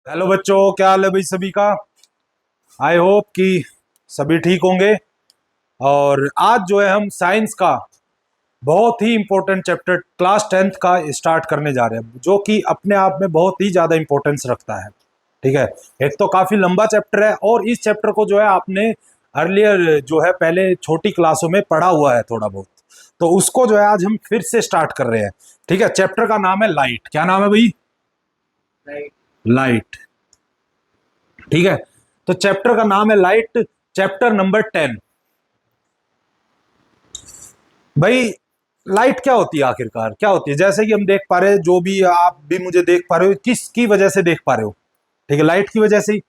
Hello बच्चों, क्या हाल है भाई सभी का। आई होप कि सभी ठीक होंगे। और आज जो है हम साइंस का बहुत ही इंपॉर्टेंट चैप्टर क्लास 10th का स्टार्ट करने जा रहे हैं, जो कि अपने आप में बहुत ही ज़्यादा इंपॉर्टेंस रखता है। ठीक है। एक तो काफ़ी लंबा चैप्टर है और इस चैप्टर को जो है आपने अर्लियर जो है पहले छोटी क्लासों में पढ़ा हुआ है थोड़ा बहुत। तो उसको जो है आज हम फिर से स्टार्ट कर रहे हैं। ठीक है। चैप्टर का नाम है लाइट। क्या नाम है भाई? लाइट। ठीक है। तो चैप्टर का नाम है लाइट, चैप्टर नंबर 10। भाई, लाइट क्या होती है? आखिरकार क्या होती है? जैसे कि हम देख पा रहे हैं, जो भी आप भी मुझे देख पा रहे हो, किसकी वजह से देख पा रहे हो? ठीक है, लाइट की वजह से ही।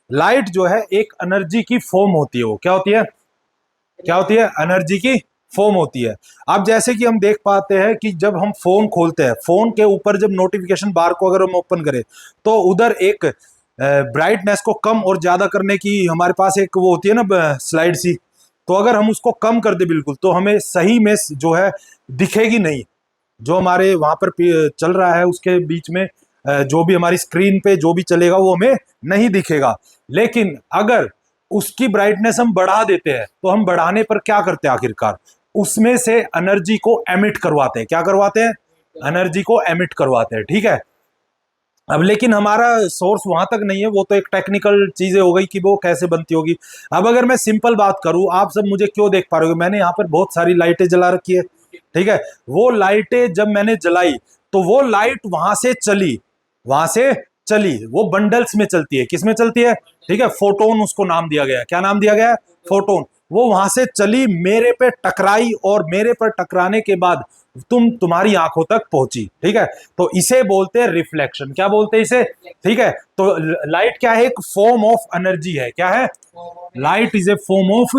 लाइट जो है एक एनर्जी की फॉर्म होती है। वो क्या होती है? क्या होती है? एनर्जी की फॉर्म होती है। अब जैसे कि हम देख पाते हैं कि जब हम फोन खोलते हैं, फोन के ऊपर जब नोटिफिकेशन बार को अगर हम ओपन करें, तो उधर एक ब्राइटनेस को कम और ज्यादा करने की हमारे पास एक वो होती है ना, स्लाइड सी। तो अगर हम उसको कम कर दे बिल्कुल, तो हमें सही में जो है दिखेगी नहीं। जो हमारे वहां पर चल रहा है उसके बीच में जो भी हमारी स्क्रीन पे जो भी चलेगा वो हमें नहीं दिखेगा। लेकिन अगर उसकी ब्राइटनेस हम बढ़ा देते हैं, तो हम बढ़ाने पर क्या करते हैं? आखिरकार उसमें से एनर्जी को एमिट करवाते हैं। क्या करवाते हैं? एनर्जी को एमिट करवाते हैं। ठीक है। अब लेकिन हमारा सोर्स वहां तक नहीं है, वो तो एक टेक्निकल चीजें हो गई कि वो कैसे बनती होगी। अब अगर मैं सिंपल बात करूं, आप सब मुझे क्यों देख पा रहे हो? मैंने यहाँ पर बहुत सारी लाइटें जला रखी है। ठीक है। वो लाइटें जब मैंने जलाई, तो वो लाइट वहां से चली, वहां से चली। वो बंडल्स में चलती है। किस में चलती है? ठीक है, फोटोन उसको नाम दिया गया है। क्या नाम दिया गया है? फोटोन। वो वहां से चली, मेरे पे टकराई, और मेरे पर टकराने के बाद तुम्हारी आंखों तक पहुंची। ठीक है। तो इसे बोलते हैं रिफ्लेक्शन। क्या बोलते हैं इसे? ठीक है। तो लाइट क्या है? एक फॉर्म ऑफ एनर्जी है। क्या है? Light is a form of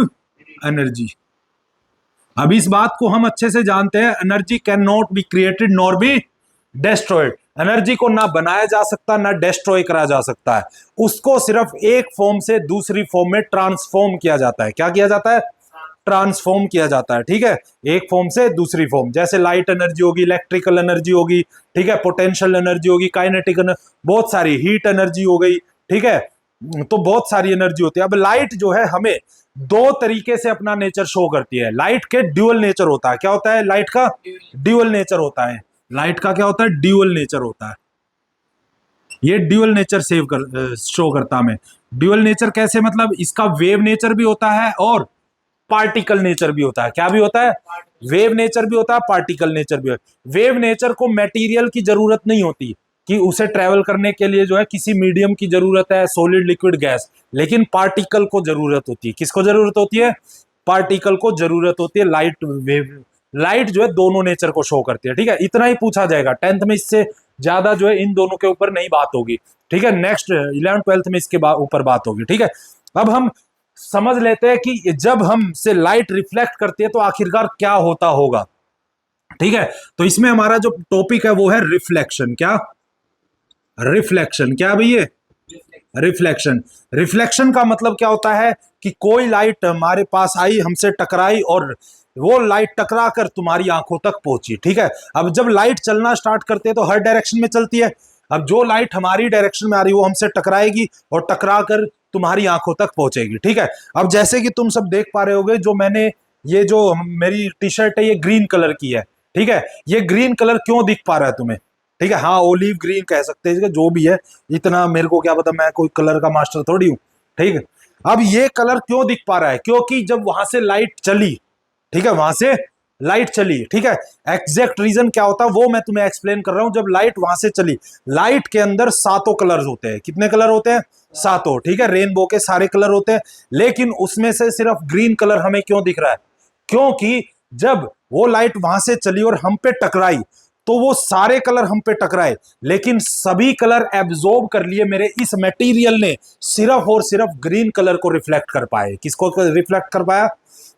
energy. अब इस बात को हम अच्छे से जानते हैं, energy can not be created nor be destroyed. Energy को ना बनाया जा सकता, ना डेस्ट्रॉय करा जा सकता है। उसको सिर्फ एक फॉर्म से दूसरी फॉर्म में ट्रांसफॉर्म किया जाता है। क्या किया जाता है? ट्रांसफॉर्म किया जाता है। ठीक है। एक फॉर्म से दूसरी फॉर्म, जैसे लाइट एनर्जी होगी, इलेक्ट्रिकल एनर्जी होगी, ठीक है, पोटेंशियल एनर्जी होगी, काइनेटिक एनर्जी, बहुत सारी, हीट एनर्जी हो गई। ठीक है। तो बहुत सारी एनर्जी होती है। अब लाइट जो है हमें दो तरीके से अपना नेचर शो करती है। लाइट के ड्यूअल नेचर होता है। क्या होता है? लाइट का ड्यूअल नेचर होता है। लाइट का क्या होता है? ड्यूअल नेचर होता है। ये ड्यूअल नेचर सेव कर शो करता हमें। ड्यूअल नेचर कैसे? मतलब इसका वेव नेचर भी होता है और पार्टिकल नेचर भी होता है। क्या भी होता है? वेव नेचर भी होता है, पार्टिकल नेचर भी होता है। वेव नेचर को मटेरियल की जरूरत नहीं होती कि उसे ट्रेवल करने के लिए जो है किसी मीडियम की जरूरत है, सॉलिड, लिक्विड, गैस। लेकिन पार्टिकल को जरूरत होती है। किसको जरूरत होती है? पार्टिकल को जरूरत होती है। लाइट वेव, लाइट जो है दोनों नेचर को शो करती है। ठीक है। इतना ही पूछा जाएगा 10th में, इससे ज्यादा जो है इन दोनों के ऊपर नहीं बात होगी। ठीक है। नेक्स्ट 11th 12th में इसके ऊपर बात होगी। ठीक है। अब हम समझ लेते हैं कि जब हम से लाइट रिफ्लेक्ट करती है तो आखिरकार क्या होता होगा। ठीक है। तो इसमें हमारा जो टॉपिक है वो है रिफ्लेक्शन। क्या? रिफ्लेक्शन। क्या भैया? रिफ्लेक्शन। रिफ्लेक्शन का मतलब क्या होता है कि कोई लाइट हमारे पास आई, हमसे टकराई, और वो लाइट टकरा कर तुम्हारी आंखों तक पहुंची। ठीक है। अब जब लाइट चलना स्टार्ट करते हैं तो हर डायरेक्शन में चलती है। अब जो लाइट हमारी डायरेक्शन में आ रही है वो हमसे टकराएगी और टकरा कर तुम्हारी आंखों तक पहुंचेगी। ठीक है। अब जैसे कि तुम सब देख पा रहे होगे, जो मैंने ये जो मेरी टी शर्ट है ये ग्रीन कलर की है। ठीक है। ये ग्रीन कलर क्यों दिख पा रहा है तुम्हें? ठीक है। हाँ, ओलिव ग्रीन कह सकते हैं, जो भी है। इतना मेरे को क्या पता, मैं कोई कलर का मास्टर थोड़ी हूं। ठीक है। अब ये कलर क्यों दिख पा रहा है? क्योंकि जब वहां से लाइट चली, ठीक है, वहां से लाइट चली। ठीक है। एग्जैक्ट रीजन क्या होता है वो मैं तुम्हें एक्सप्लेन कर रहा हूं। जब लाइट वहां से चली, लाइट के अंदर सातों कलर्स होते हैं। कितने कलर होते हैं? सातों। ठीक है। रेनबो के सारे कलर होते हैं, लेकिन उसमें से सिर्फ ग्रीन कलर हमें क्यों दिख रहा है? क्योंकि जब वो लाइट वहां से चली और हम पे टकराई, तो वो सारे कलर हम पे टकराए, लेकिन सभी कलर एब्जॉर्ब कर लिए मेरे इस मटेरियल ने। सिर्फ और सिर्फ ग्रीन कलर को रिफ्लेक्ट कर पाए। किसको रिफ्लेक्ट कर पाया?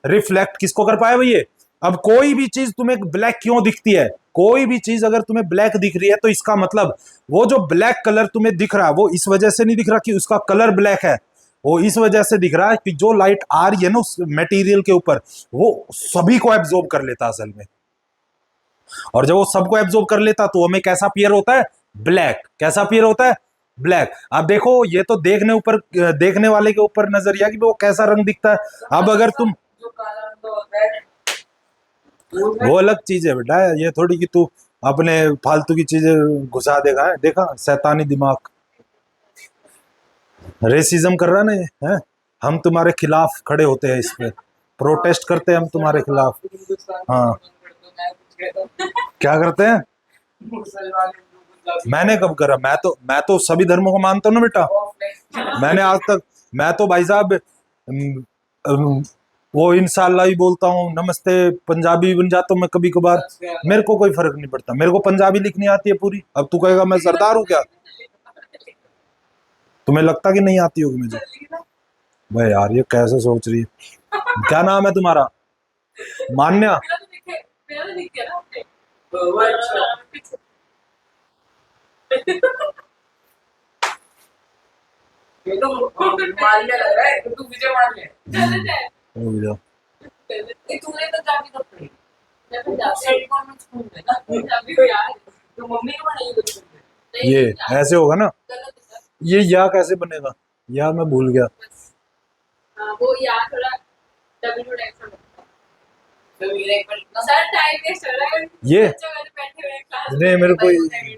रिफ्लेक्ट किसको कर पाया भैया? अब कोई भी चीज तुम्हें ब्लैक क्यों दिखती है? कोई भी चीज अगर तुम्हें ब्लैक दिख रही है, तो इसका मतलब वो जो ब्लैक कलर तुम्हें दिख रहा है वो इस वजह से नहीं दिख रहा कि उसका कलर ब्लैक है। वो इस वजह से दिख रहा है कि जो लाइट आ रही है ना उस मटेरियल के ऊपर, वो सभी को एब्जॉर्ब कर लेता असल में। और जब वो सबको एब्जॉर्ब कर लेता तो हमें कैसा पियर होता है? ब्लैक। कैसा पियर होता है? ब्लैक। अब देखो ये तो देखने वाले के ऊपर नजरिया कि वो कैसा रंग दिखता है। अब अगर तुम, जो काला रंग का होता है वो अलग चीज है बेटा, ये थोड़ी कि तू अपने फालतू की चीजें घुसा देगा। है देखा शैतानी दिमाग, रेसिज्म कर रहा ना ये है। हम तुम्हारे खिलाफ खड़े होते हैं, इस पे प्रोटेस्ट करते हैं हम तुम्हारे खिलाफ। हिंदुस्तान हाँ मैं कुछ कहता हूँ। क्या करते हैं? मुसलमान हिंदू पंजाबी मैंने कब करा? मैं तो सभी धर्मों को मानता हूँ ना बेटा। मैंने आज तक, मैं तो भाई साहब वो इंशाल्लाह ही बोलता हूँ, नमस्ते पंजाबी बन जाता हूँ मैं कभी कभार। मेरे को कोई फर्क नहीं पड़ता, मेरे को पंजाबी लिखनी आती है पूरी। अब तू कहेगा मैं सरदार हूँ क्या? तुम्हें लगता कि नहीं आती होगी मुझे? भाई यार ये कैसे सोच रही है? क्या नाम है तुम्हारा? मान्या। मेरा तो दिख गया ना आपने। वो अच्छा। ये तो मान्य लग रहा है, तू विजय मान्य है। हो गया। तूने तो जाके कब पढ़ी? मैं पंजाबी कौन स्कूल में ना पंजाबी को यार, तो मम्मी को पढ़ाई कुछ नहीं। ये ऐसे होगा ना, गलत है सर। ये या कैसे बनेगा? या मैं भूल गया। हाँ, वो यार थोड़ा डब्ल्यू टाइप का तो मेरा एक बार सर टाइम वेस्ट हो रहा है। ये बच्चों वाले बैठे हुए हैं क्लास नहीं मेरे को, में।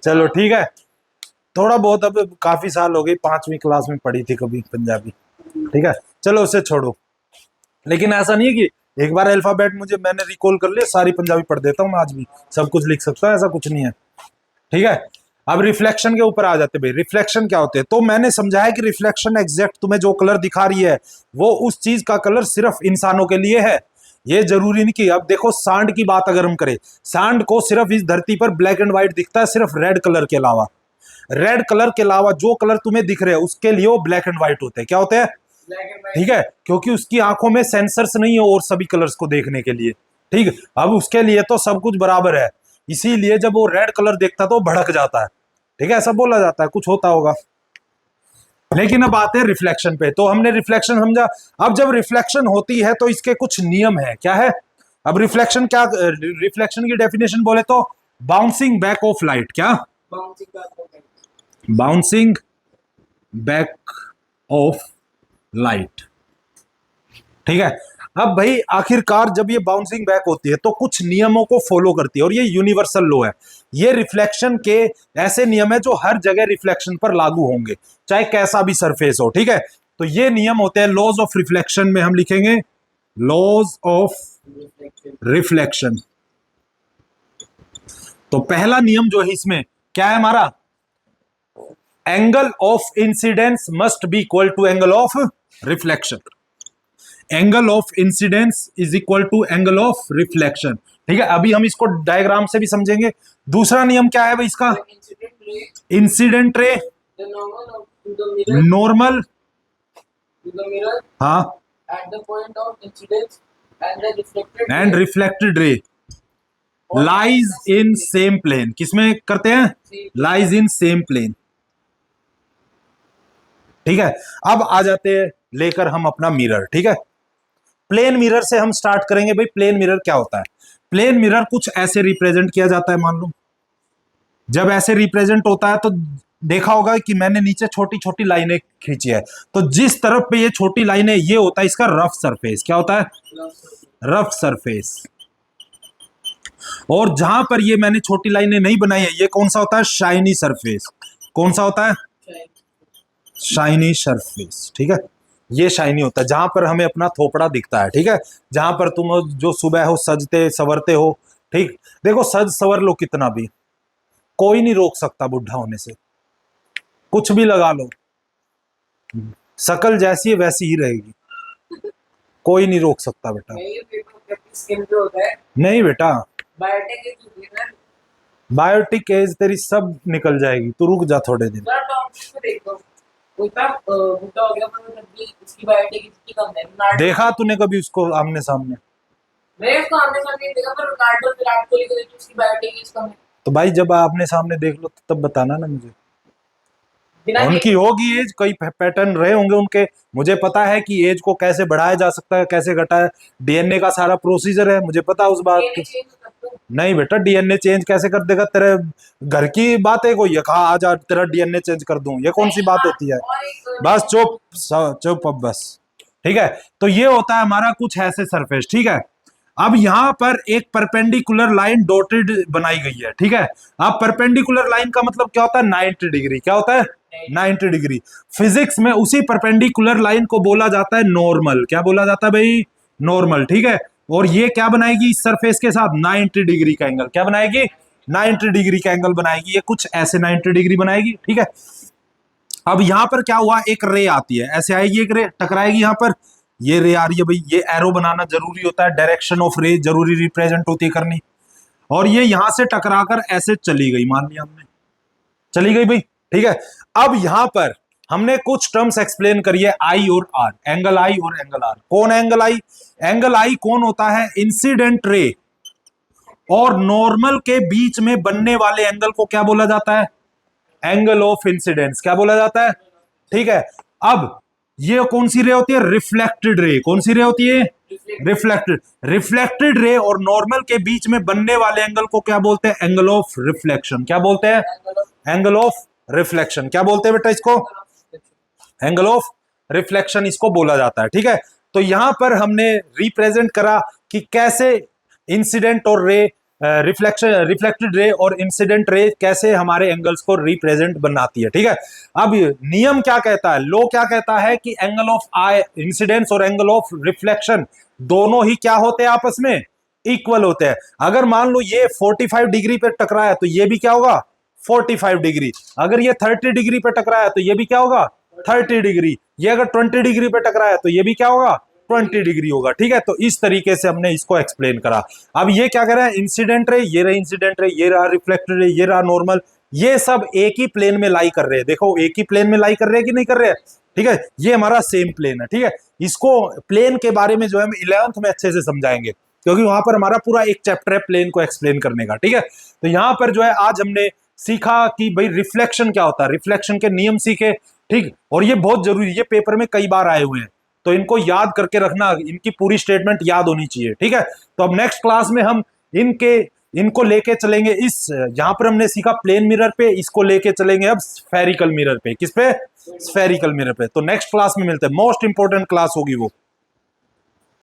चलो ठीक है, थोड़ा बहुत, अब काफी साल हो गई, 5वीं क्लास में पढ़ी थी कभी पंजाबी। ठीक है चलो उसे छोड़ो। लेकिन ऐसा नहीं है कि एक बार अल्फाबेट मुझे मैंने रिकॉल कर लिया, सारी पंजाबी पढ़ देता हूँ मैं आज भी, सब कुछ लिख सकता हूँ, ऐसा कुछ नहीं है। ठीक है अब रिफ्लेक्शन के ऊपर आ जाते भाई। रिफ्लेक्शन क्या होते हैं? तो मैंने समझाया कि रिफ्लेक्शन एग्जैक्ट तुम्हें जो कलर दिखा रही है वो उस चीज का कलर सिर्फ इंसानों के लिए है। ये जरूरी नहीं कि, अब देखो सांड की बात अगर हम करें, सांड को सिर्फ इस धरती पर ब्लैक एंड व्हाइट दिखता है, सिर्फ रेड कलर के अलावा। रेड कलर के अलावा जो कलर तुम्हें दिख रहे हैं उसके लिए वो ब्लैक एंड व्हाइट होते हैं। क्या होते हैं? ठीक है, क्योंकि उसकी आंखों में सेंसर्स नहीं है और सभी कलर्स को देखने के लिए। ठीक है, अब उसके लिए तो सब कुछ बराबर है, इसीलिए जब वो रेड कलर देखता तो भड़क जाता है। ठीक है, ऐसा बोला जाता है, कुछ होता होगा। लेकिन अब आते हैं रिफ्लेक्शन पे। तो हमने रिफ्लेक्शन समझा। अब जब रिफ्लेक्शन होती है तो इसके कुछ नियम है। क्या है? अब रिफ्लेक्शन क्या, रिफ्लेक्शन की डेफिनेशन बोले तो बाउंसिंग बैक ऑफ लाइट। क्या? Bouncing back of light. ठीक है, अब भाई आखिरकार जब ये बाउंसिंग बैक होती है तो कुछ नियमों को फॉलो करती है, और ये यूनिवर्सल लॉ है। ये रिफ्लेक्शन के ऐसे नियम है जो हर जगह रिफ्लेक्शन पर लागू होंगे, चाहे कैसा भी सरफेस हो। ठीक है, तो ये नियम होते हैं लॉज ऑफ रिफ्लेक्शन में हम लिखेंगे लॉज ऑफ रिफ्लेक्शन। तो पहला नियम जो है इसमें क्या है हमारा? Angle of incidence must be equal to angle of reflection. Angle of incidence is equal to angle of reflection. ठीक है, अभी हम इसको डायग्राम से भी समझेंगे। दूसरा नियम क्या है भाई इसका? इंसिडेंट रे नॉर्मल, हाँ, and reflected ray lies in same plane. किसमें करते हैं? Lies in same plane. ठीक है, अब आ जाते हैं लेकर हम अपना मिरर। ठीक है, प्लेन मिरर से हम स्टार्ट करेंगे भाई। प्लेन मिरर क्या होता है? प्लेन मिरर कुछ ऐसे रिप्रेजेंट किया जाता है, मान लो जब ऐसे रिप्रेजेंट होता है तो देखा होगा कि मैंने नीचे छोटी छोटी लाइनें खींची है, तो जिस तरफ पे ये छोटी लाइनें, ये होता है इसका रफ सरफेस। क्या होता है? Rough surface. और जहां पर ये मैंने छोटी लाइनें नहीं बनाई है, ये कौन सा होता है? Shiny surface. कौन सा होता है? Shiny surface. ठीक है, ये शाइनी होता है जहां पर हमें अपना थोपड़ा दिखता है। ठीक है, जहां पर तुम जो सुबह हो सजते सवरते हो। ठीक, देखो सज सवर लो कितना भी, कोई नहीं रोक सकता बुढ़ा होने से। कुछ भी लगा लो, शकल जैसी है वैसी ही रहेगी, कोई नहीं रोक सकता बेटा। नहीं बेटा, बायोटिक एज तेरी सब निकल जाएगी, तू रुक जा थोड़े दिन। देखा तूने कभी उसको आमने सामने? तो भाई जब आमने सामने देख लो तो तब बताना ना मुझे। उनकी होगी एज, कई पैटर्न रहे होंगे उनके, मुझे पता है कि एज को कैसे बढ़ाया जा सकता है, कैसे घटाया, डीएनए का सारा प्रोसीजर है, मुझे पता उस बात की। नहीं बेटा, डीएनए चेंज कैसे कर देगा? तेरे घर की बात है कोई? ये कहा आज आज तेरा डीएनए चेंज कर दूं, ये कौन सी बात होती है? और एक बस चुप, चुप अब बस। ठीक है, तो ये होता है हमारा कुछ ऐसे सरफेस। ठीक है, अब यहां पर एक परपेंडिकुलर लाइन डॉटेड बनाई गई है। ठीक है, अब परपेंडिकुलर लाइन का मतलब क्या होता है? 90 डिग्री। क्या होता है? 90 डिग्री। फिजिक्स में उसी परपेंडिकुलर लाइन को बोला जाता है नॉर्मल। क्या बोला जाता है भाई? नॉर्मल। ठीक है, और ये क्या बनाएगी इस सरफेस के साथ? 90 डिग्री का एंगल। क्या बनाएगी? 90 डिग्री का एंगल बनाएगी। ये कुछ ऐसे 90 डिग्री बनाएगी। ठीक है, अब यहां पर क्या हुआ? एक रे आती है, ऐसे आएगी एक रे, टकराएगी यहां पर। ये रे आ रही है भाई, ये एरो बनाना जरूरी होता है, डायरेक्शन ऑफ रे जरूरी रिप्रेजेंट होती है करनी। और ये यहां से टकराकर ऐसे चली गई, मान लिया हमने, चली गई भाई। ठीक है, अब यहां पर हमने कुछ टर्म्स एक्सप्लेन करी है, आई और आर, एंगल आई और एंगल आर। कौन है एंगल आई? एंगल आई कौन होता है? इंसिडेंट रे और नॉर्मल के बीच में बनने वाले एंगल को क्या बोला जाता है? Angle of incidence. क्या बोला जाता है? ठीक है, अब ये कौन सी रे होती है? Reflected ray. कौन सी रे होती है? रिफ्लेक्टेड। रिफ्लेक्टेड रे और नॉर्मल के बीच में बनने वाले एंगल को क्या बोलते हैं? Angle of reflection. क्या बोलते हैं? Angle of reflection. क्या बोलते हैं बेटा इसको? एंगल ऑफ रिफ्लेक्शन इसको बोला जाता है। ठीक है, तो यहां पर हमने रिप्रेजेंट करा कि कैसे इंसिडेंट और रे, रिफ्लेक्टेड रे और इंसिडेंट रे कैसे हमारे एंगल्स को रिप्रेजेंट बनाती है। ठीक है, अब नियम क्या कहता है? लॉ क्या कहता है कि एंगल ऑफ आई इंसिडेंस और एंगल ऑफ रिफ्लेक्शन दोनों ही क्या होते हैं? आपस में इक्वल होते हैं। अगर मान लो ये 45 डिग्री पे टकराया तो ये भी क्या होगा? 45 डिग्री। अगर ये 30 डिग्री पे टकराया तो ये भी क्या होगा? 30 डिग्री। ये अगर 20 डिग्री पे टकराया तो ये भी क्या होगा? 20 डिग्री होगा। ठीक है, तो इस तरीके से हमने इसको एक्सप्लेन करा। अब ये क्या कर रहा है? इंसिडेंट रे, ये रहा इंसिडेंट रे, ये रहा रिफ्लेक्टेड रे, ये रहा नॉर्मल, ये सब एक ही प्लेन में लाई कर रहे हैं। देखो एक ही प्लेन में लाई कर रहे हैं कि नहीं कर रहे हैं? ठीक है, ये हमारा सेम प्लेन है। ठीक है, इसको प्लेन के बारे में जो है हम 11th में अच्छे से समझाएंगे, क्योंकि वहां पर हमारा पूरा एक चैप्टर है प्लेन को एक्सप्लेन करने का। ठीक है, तो यहां पर जो है आज हमने सीखा कि भाई रिफ्लेक्शन क्या होता है, रिफ्लेक्शन के नियम सीखे। ठीक, और ये बहुत जरूरी, ये पेपर में कई बार आए हुए हैं, तो इनको याद करके रखना, इनकी पूरी स्टेटमेंट याद होनी चाहिए। ठीक है, तो अब नेक्स्ट क्लास में हम इनको लेके चलेंगे, इस जहां पर हमने सीखा प्लेन मिरर पे, इसको लेके चलेंगे अब स्फेरिकल मिरर पे। किस पे? स्फेरिकल मिरर पे। तो नेक्स्ट क्लास में मिलते हैं, मोस्ट इंपोर्टेंट क्लास होगी वो।